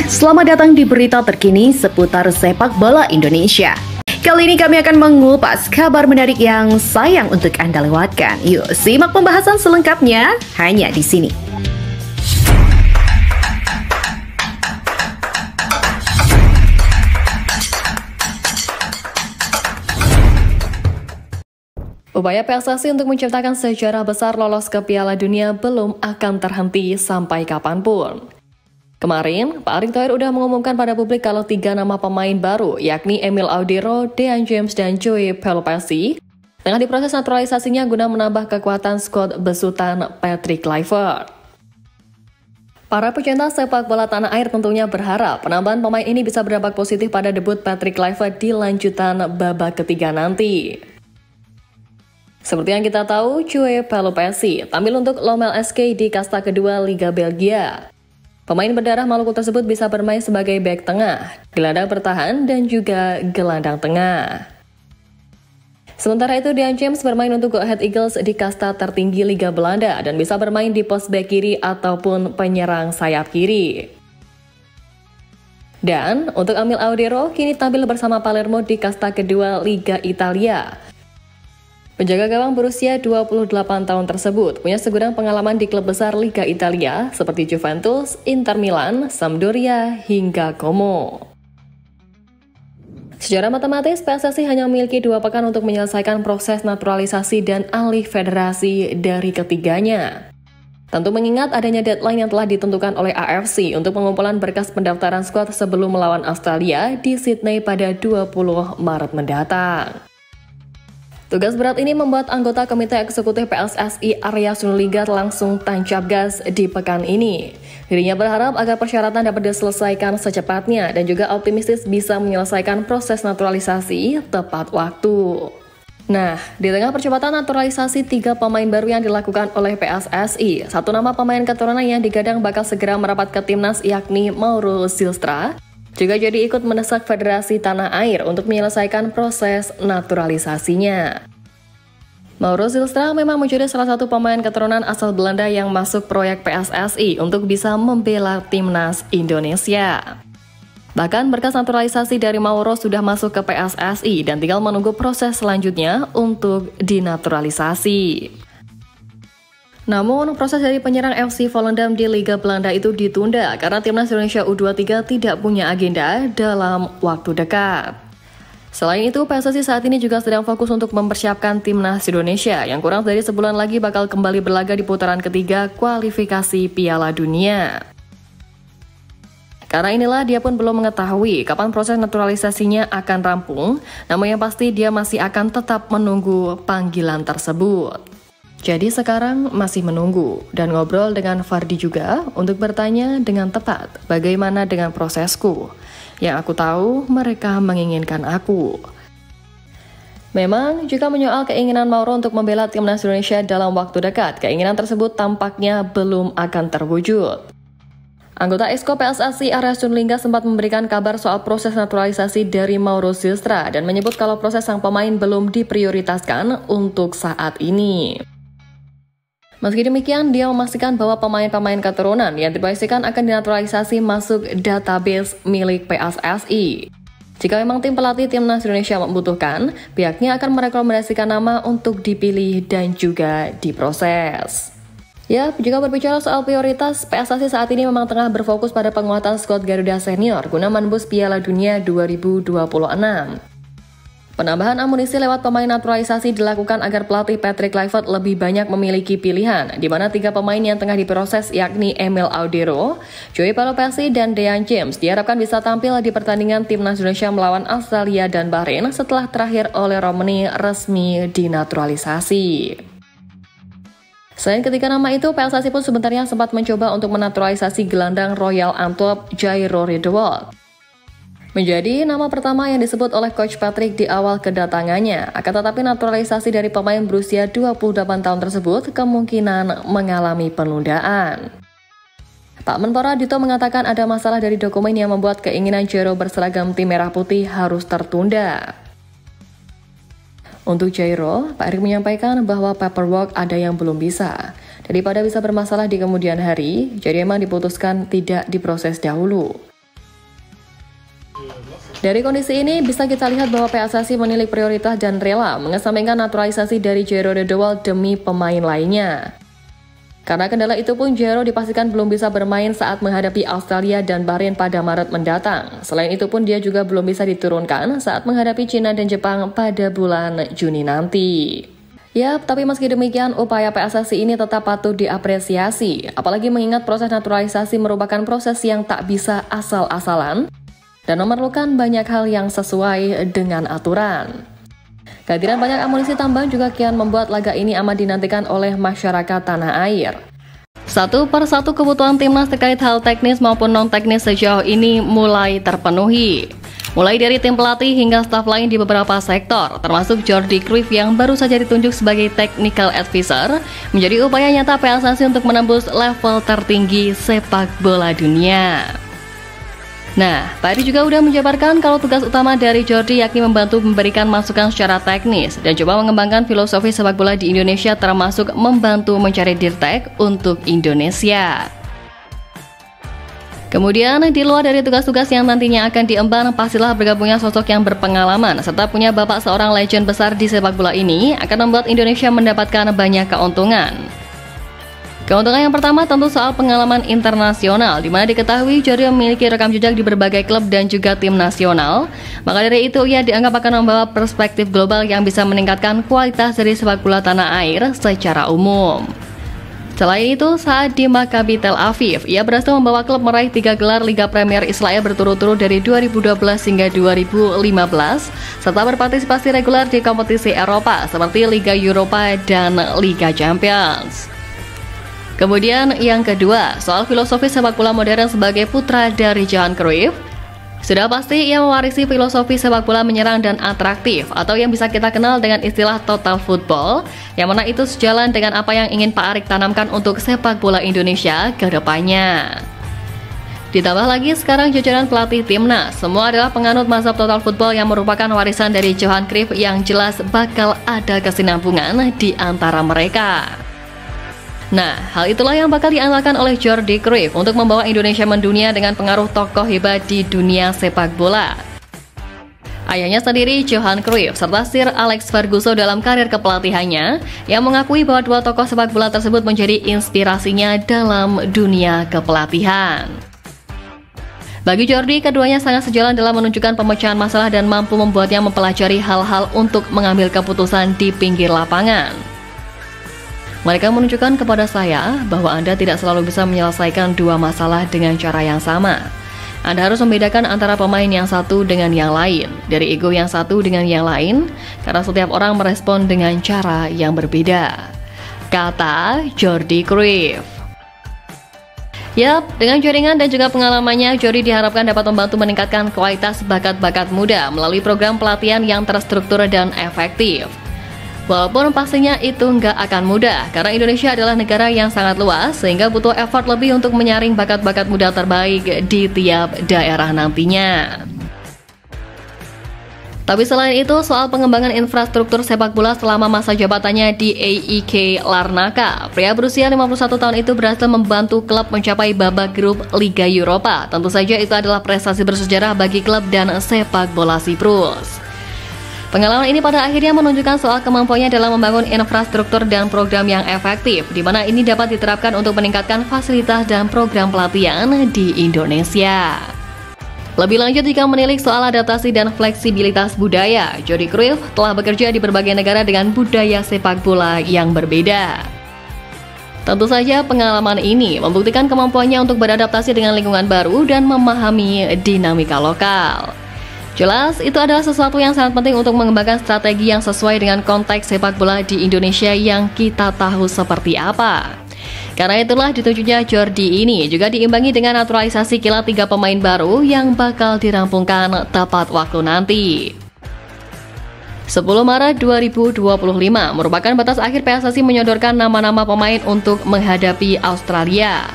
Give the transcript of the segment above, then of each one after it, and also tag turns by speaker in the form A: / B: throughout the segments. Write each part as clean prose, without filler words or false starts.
A: Selamat datang di berita terkini seputar sepak bola Indonesia. Kali ini kami akan mengupas kabar menarik yang sayang untuk Anda lewatkan. Yuk, simak pembahasan selengkapnya hanya di sini. Upaya PSSI untuk menciptakan sejarah besar lolos ke Piala Dunia belum akan terhenti sampai kapanpun. Kemarin, Pak Erick Thohir udah mengumumkan pada publik kalau 3 nama pemain baru, yakni Emil Audero, Dean James, dan Joey Pelopessy, tengah diproses naturalisasinya guna menambah kekuatan skuad besutan Patrick Kluivert. Para pecinta sepak bola tanah air tentunya berharap penambahan pemain ini bisa berdampak positif pada debut Patrick Kluivert di lanjutan babak ketiga nanti. Seperti yang kita tahu, Joey Pelopessy tampil untuk Lommel SK di kasta kedua Liga Belgia. Pemain berdarah Maluku tersebut bisa bermain sebagai bek tengah, gelandang bertahan, dan juga gelandang tengah. Sementara itu, Dean James bermain untuk Go Ahead Eagles di kasta tertinggi Liga Belanda dan bisa bermain di pos bek kiri ataupun penyerang sayap kiri. Dan untuk Emil Audero kini tampil bersama Palermo di kasta kedua Liga Italia. Penjaga gawang berusia 28 tahun tersebut punya segudang pengalaman di klub besar Liga Italia seperti Juventus, Inter Milan, Sampdoria, hingga Como. Secara matematis, PSSI hanya memiliki 2 pekan untuk menyelesaikan proses naturalisasi dan alih federasi dari ketiganya. Tentu mengingat adanya deadline yang telah ditentukan oleh AFC untuk pengumpulan berkas pendaftaran skuad sebelum melawan Australia di Sydney pada 20 Maret mendatang. Tugas berat ini membuat anggota Komite Eksekutif PSSI Arya Sinulinga langsung tancap gas di pekan ini. Dirinya berharap agar persyaratan dapat diselesaikan secepatnya dan juga optimistis bisa menyelesaikan proses naturalisasi tepat waktu. Nah, di tengah percepatan naturalisasi 3 pemain baru yang dilakukan oleh PSSI, 1 nama pemain keturunan yang digadang bakal segera merapat ke timnas yakni Mauro Zylstra, juga jadi ikut mendesak Federasi Tanah Air untuk menyelesaikan proses naturalisasinya. Mauro Zylstra memang menjadi salah satu pemain keturunan asal Belanda yang masuk proyek PSSI untuk bisa membela timnas Indonesia. Bahkan berkas naturalisasi dari Mauro sudah masuk ke PSSI dan tinggal menunggu proses selanjutnya untuk dinaturalisasi. Namun, proses dari penyerang FC Volendam di Liga Belanda itu ditunda karena timnas Indonesia U23 tidak punya agenda dalam waktu dekat. Selain itu, PSSI saat ini juga sedang fokus untuk mempersiapkan timnas Indonesia yang kurang dari sebulan lagi bakal kembali berlaga di putaran ketiga kualifikasi Piala Dunia. Karena inilah dia pun belum mengetahui kapan proses naturalisasinya akan rampung, namun yang pasti dia masih akan tetap menunggu panggilan tersebut. Jadi sekarang masih menunggu dan ngobrol dengan Fardi juga untuk bertanya dengan tepat bagaimana dengan prosesku. Yang aku tahu mereka menginginkan aku. Memang juga menyoal keinginan Mauro untuk membela timnas Indonesia dalam waktu dekat, keinginan tersebut tampaknya belum akan terwujud. Anggota Exco PSSI Arya Sinulinga sempat memberikan kabar soal proses naturalisasi dari Mauro Zylstra dan menyebut kalau proses sang pemain belum diprioritaskan untuk saat ini. Meski demikian, dia memastikan bahwa pemain-pemain keturunan yang dipastikan akan dinaturalisasi masuk database milik PSSI. Jika memang tim pelatih timnas Indonesia membutuhkan, pihaknya akan merekomendasikan nama untuk dipilih dan juga diproses. Ya, jika berbicara soal prioritas, PSSI saat ini memang tengah berfokus pada penguatan skuad Garuda Senior guna menembus Piala Dunia 2026. Penambahan amunisi lewat pemain naturalisasi dilakukan agar pelatih Patrick Kluivert lebih banyak memiliki pilihan, di mana 3 pemain yang tengah diproses yakni Emil Audero, Joey Pelopessy, dan Dean James diharapkan bisa tampil di pertandingan timnas Indonesia melawan Australia dan Bahrain setelah terakhir oleh Romani resmi dinaturalisasi. Selain ketiga nama itu, PSSI pun sebenarnya sempat mencoba untuk menaturalisasi gelandang Royal Antwerp Jairo Riedewald. Menjadi nama pertama yang disebut oleh Coach Patrick di awal kedatangannya. Akan tetapi naturalisasi dari pemain berusia 28 tahun tersebut kemungkinan mengalami penundaan. Pak Menpora Dito mengatakan ada masalah dari dokumen yang membuat keinginan Jairo berseragam tim merah putih harus tertunda. Untuk Jairo, Pak Erick menyampaikan bahwa paperwork ada yang belum bisa. Daripada bisa bermasalah di kemudian hari, jadi memang diputuskan tidak diproses dahulu. Dari kondisi ini, bisa kita lihat bahwa PSSI menilik prioritas dan rela mengesampingkan naturalisasi dari Jairo Dewal demi pemain lainnya. Karena kendala itu pun, Jairo dipastikan belum bisa bermain saat menghadapi Australia dan Bahrain pada Maret mendatang. Selain itu pun, dia juga belum bisa diturunkan saat menghadapi Cina dan Jepang pada bulan Juni nanti. Yap, tapi meski demikian, upaya PSSI ini tetap patut diapresiasi. Apalagi mengingat proses naturalisasi merupakan proses yang tak bisa asal-asalan dan memerlukan banyak hal yang sesuai dengan aturan. Kehadiran banyak amunisi tambahan juga kian membuat laga ini amat dinantikan oleh masyarakat tanah air. Satu persatu kebutuhan timnas terkait hal teknis maupun non-teknis sejauh ini mulai terpenuhi. Mulai dari tim pelatih hingga staf lain di beberapa sektor, termasuk Jordi Cruyff yang baru saja ditunjuk sebagai technical advisor, menjadi upaya nyata PSSI untuk menembus level tertinggi sepak bola dunia. Nah, Pak Edi juga udah menjabarkan kalau tugas utama dari Jordi yakni membantu memberikan masukan secara teknis dan coba mengembangkan filosofi sepak bola di Indonesia, termasuk membantu mencari dirtek untuk Indonesia. Kemudian, di luar dari tugas-tugas yang nantinya akan diemban, pastilah bergabungnya sosok yang berpengalaman serta punya bapak seorang legend besar di sepak bola ini akan membuat Indonesia mendapatkan banyak keuntungan. Keuntungan yang pertama tentu soal pengalaman internasional, di mana diketahui Jordi memiliki rekam jejak di berbagai klub dan juga tim nasional. Maka dari itu, ia dianggap akan membawa perspektif global yang bisa meningkatkan kualitas dari sepak bola tanah air secara umum. Selain itu, saat di Maccabi Tel Aviv, ia berhasil membawa klub meraih 3 gelar Liga Premier Israel berturut-turut dari 2012 hingga 2015, serta berpartisipasi reguler di kompetisi Eropa seperti Liga Eropa dan Liga Champions. Kemudian yang kedua, soal filosofi sepak bola modern sebagai putra dari Johan Cruyff. Sudah pasti ia mewarisi filosofi sepak bola menyerang dan atraktif, atau yang bisa kita kenal dengan istilah total football, yang mana itu sejalan dengan apa yang ingin Pak Arik tanamkan untuk sepak bola Indonesia ke depannya. Ditambah lagi sekarang jajaran pelatih timnas, semua adalah penganut mazhab total football yang merupakan warisan dari Johan Cruyff, yang jelas bakal ada kesinambungan di antara mereka. Nah, hal itulah yang bakal diandalkan oleh Jordi Cruyff untuk membawa Indonesia mendunia dengan pengaruh tokoh hebat di dunia sepak bola. Ayahnya sendiri, Johan Cruyff, serta Sir Alex Ferguson dalam karir kepelatihannya, yang mengakui bahwa dua tokoh sepak bola tersebut menjadi inspirasinya dalam dunia kepelatihan. Bagi Jordi, keduanya sangat sejalan dalam menunjukkan pemecahan masalah dan mampu membuatnya mempelajari hal-hal untuk mengambil keputusan di pinggir lapangan. Mereka menunjukkan kepada saya bahwa Anda tidak selalu bisa menyelesaikan dua masalah dengan cara yang sama. Anda harus membedakan antara pemain yang satu dengan yang lain, dari ego yang satu dengan yang lain, karena setiap orang merespon dengan cara yang berbeda. Kata Jordi Cruyff. Yap, dengan jaringan dan juga pengalamannya, Jordi diharapkan dapat membantu meningkatkan kualitas bakat-bakat muda melalui program pelatihan yang terstruktur dan efektif. Walaupun pastinya itu nggak akan mudah, karena Indonesia adalah negara yang sangat luas, sehingga butuh effort lebih untuk menyaring bakat-bakat muda terbaik di tiap daerah nantinya. Tapi selain itu, soal pengembangan infrastruktur sepak bola selama masa jabatannya di AEK Larnaca, pria berusia 51 tahun itu berhasil membantu klub mencapai babak grup Liga Eropa. Tentu saja itu adalah prestasi bersejarah bagi klub dan sepak bola Siprus. Pengalaman ini pada akhirnya menunjukkan soal kemampuannya dalam membangun infrastruktur dan program yang efektif, di mana ini dapat diterapkan untuk meningkatkan fasilitas dan program pelatihan di Indonesia. Lebih lanjut, jika menilik soal adaptasi dan fleksibilitas budaya, Jordi Cruyff telah bekerja di berbagai negara dengan budaya sepak bola yang berbeda. Tentu saja pengalaman ini membuktikan kemampuannya untuk beradaptasi dengan lingkungan baru dan memahami dinamika lokal. Jelas, itu adalah sesuatu yang sangat penting untuk mengembangkan strategi yang sesuai dengan konteks sepak bola di Indonesia yang kita tahu seperti apa. Karena itulah ditunjuknya Jordi ini juga diimbangi dengan naturalisasi kilat 3 pemain baru yang bakal dirampungkan tepat waktu nanti. 10 Maret 2025 merupakan batas akhir PSSI menyodorkan nama-nama pemain untuk menghadapi Australia.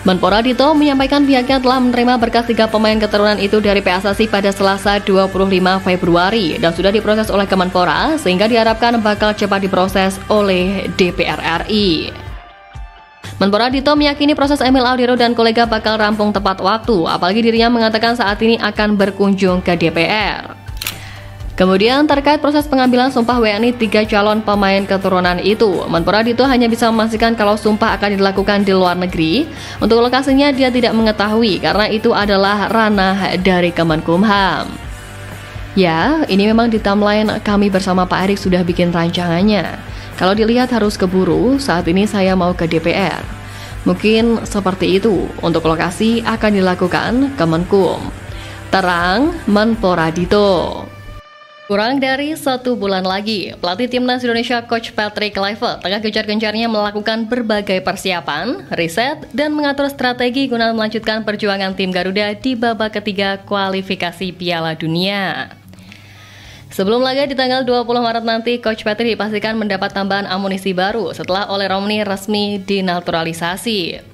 A: Menpora Dito menyampaikan pihaknya telah menerima berkas 3 pemain keturunan itu dari PSSI pada Selasa 25 Februari dan sudah diproses oleh Kemenpora, sehingga diharapkan bakal cepat diproses oleh DPR RI. Menpora Dito meyakini proses Emil Audero dan kolega bakal rampung tepat waktu, apalagi dirinya mengatakan saat ini akan berkunjung ke DPR. Kemudian terkait proses pengambilan sumpah WNI 3 calon pemain keturunan itu, Menpora Dito hanya bisa memastikan kalau sumpah akan dilakukan di luar negeri. Untuk lokasinya dia tidak mengetahui karena itu adalah ranah dari Kemenkumham. Ya, ini memang di timeline kami bersama Pak Erik sudah bikin rancangannya. Kalau dilihat harus keburu, saat ini saya mau ke DPR. Mungkin seperti itu, untuk lokasi akan dilakukan Kemenkum. Terang Menpora Dito. Kurang dari 1 bulan lagi, pelatih Timnas Indonesia Coach Patrick Kluivert tengah gencar-gencarnya melakukan berbagai persiapan, riset, dan mengatur strategi guna melanjutkan perjuangan tim Garuda di babak ketiga kualifikasi Piala Dunia. Sebelum laga di tanggal 20 Maret nanti, Coach Patrick dipastikan mendapat tambahan amunisi baru setelah Ole Romani resmi dinaturalisasi.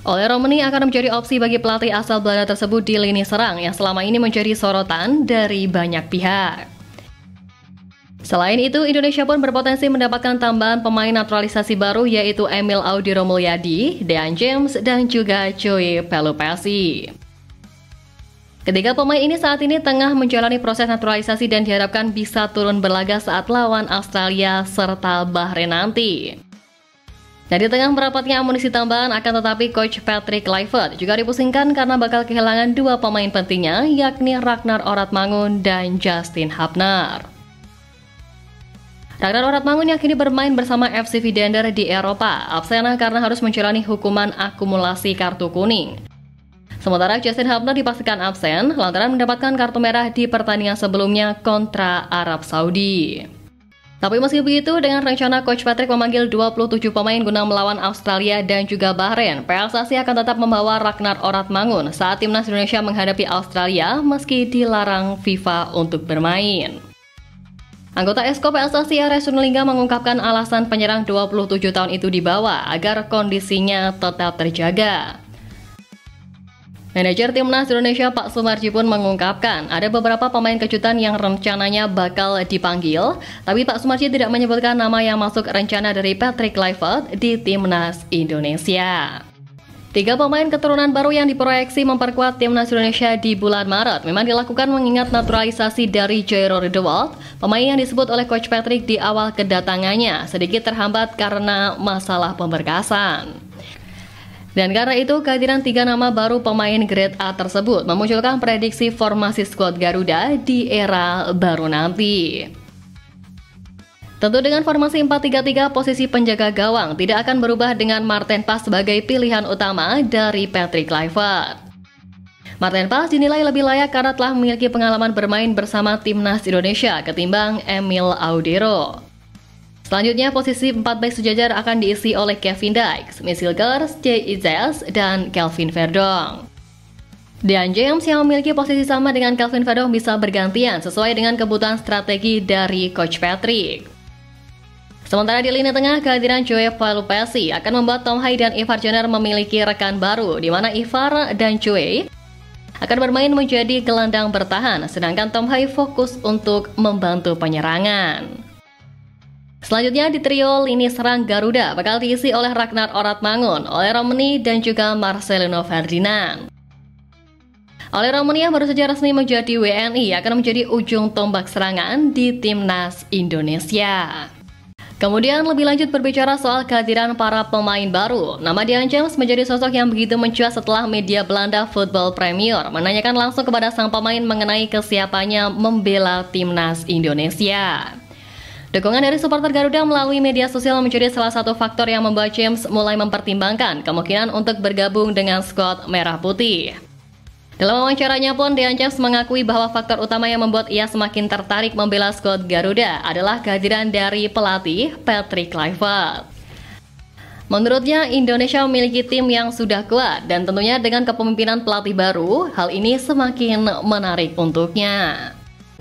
A: Ole Romani akan menjadi opsi bagi pelatih asal Belanda tersebut di lini serang yang selama ini menjadi sorotan dari banyak pihak. Selain itu, Indonesia pun berpotensi mendapatkan tambahan pemain naturalisasi baru yaitu Emil Audero Mulyadi, Dean James, dan juga Joey Pelupessy. Ketiga pemain ini saat ini tengah menjalani proses naturalisasi dan diharapkan bisa turun berlaga saat lawan Australia serta Bahrain nanti. Dan di tengah merapatnya amunisi tambahan akan tetapi Coach Patrick Kluivert juga dipusingkan karena bakal kehilangan 2 pemain pentingnya yakni Ragnar Oratmangun dan Justin Hubner. Ragnar Oratmangun yang kini bermain bersama FC Vidender di Eropa absen karena harus menjalani hukuman akumulasi kartu kuning. Sementara Justin Hubner dipastikan absen lantaran mendapatkan kartu merah di pertandingan sebelumnya kontra Arab Saudi. Tapi meski begitu, dengan rencana Coach Patrick memanggil 27 pemain guna melawan Australia dan juga Bahrain, PSSI akan tetap membawa Ragnar Oratmangun saat Timnas Indonesia menghadapi Australia meski dilarang FIFA untuk bermain. Anggota Esko PSSI RS Sunulingga mengungkapkan alasan penyerang 27 tahun itu dibawa agar kondisinya tetap terjaga. Manajer Timnas Indonesia Pak Sumarji pun mengungkapkan ada beberapa pemain kejutan yang rencananya bakal dipanggil, tapi Pak Sumarji tidak menyebutkan nama yang masuk rencana dari Patrick Kluivert di Timnas Indonesia. 3 pemain keturunan baru yang diproyeksi memperkuat Timnas Indonesia di bulan Maret memang dilakukan mengingat naturalisasi dari Jairo Riedewald, pemain yang disebut oleh Coach Patrick di awal kedatangannya sedikit terhambat karena masalah pemberkasan. Dan karena itu, kehadiran 3 nama baru pemain grade A tersebut memunculkan prediksi formasi skuad Garuda di era baru nanti. Tentu dengan formasi 4-3-3, posisi penjaga gawang tidak akan berubah dengan Marten Pas sebagai pilihan utama dari Patrick Kluivert. Marten Pas dinilai lebih layak karena telah memiliki pengalaman bermain bersama Timnas Indonesia ketimbang Emil Audero. Selanjutnya, posisi 4 bek sejajar akan diisi oleh Kevin Dykes, Misil Gers, Jay Izes, dan Kelvin Verdong. Dean James yang memiliki posisi sama dengan Kelvin Verdong bisa bergantian sesuai dengan kebutuhan strategi dari Coach Patrick. Sementara di lini tengah, kehadiran Joey Pelupessy akan membuat Tom Hai dan Ivar Jenner memiliki rekan baru, di mana Ivar dan Joey akan bermain menjadi gelandang bertahan, sedangkan Tom Hai fokus untuk membantu penyerangan. Selanjutnya di trio lini serang Garuda bakal diisi oleh Ragnar Oratmangun, Ole Romani, dan juga Marcelino Ferdinand. Ole Romani yang baru saja resmi menjadi WNI akan menjadi ujung tombak serangan di Timnas Indonesia. Kemudian lebih lanjut berbicara soal kehadiran para pemain baru, nama Dean James menjadi sosok yang begitu mencuat setelah media Belanda Football Premier menanyakan langsung kepada sang pemain mengenai kesiapannya membela Timnas Indonesia. Dukungan dari supporter Garuda melalui media sosial menjadi salah satu faktor yang membuat James mulai mempertimbangkan kemungkinan untuk bergabung dengan skuad Merah Putih. Dalam wawancaranya pun, Dean James mengakui bahwa faktor utama yang membuat ia semakin tertarik membela skuad Garuda adalah kehadiran dari pelatih Patrick Kluivert. Menurutnya, Indonesia memiliki tim yang sudah kuat dan tentunya dengan kepemimpinan pelatih baru, hal ini semakin menarik untuknya.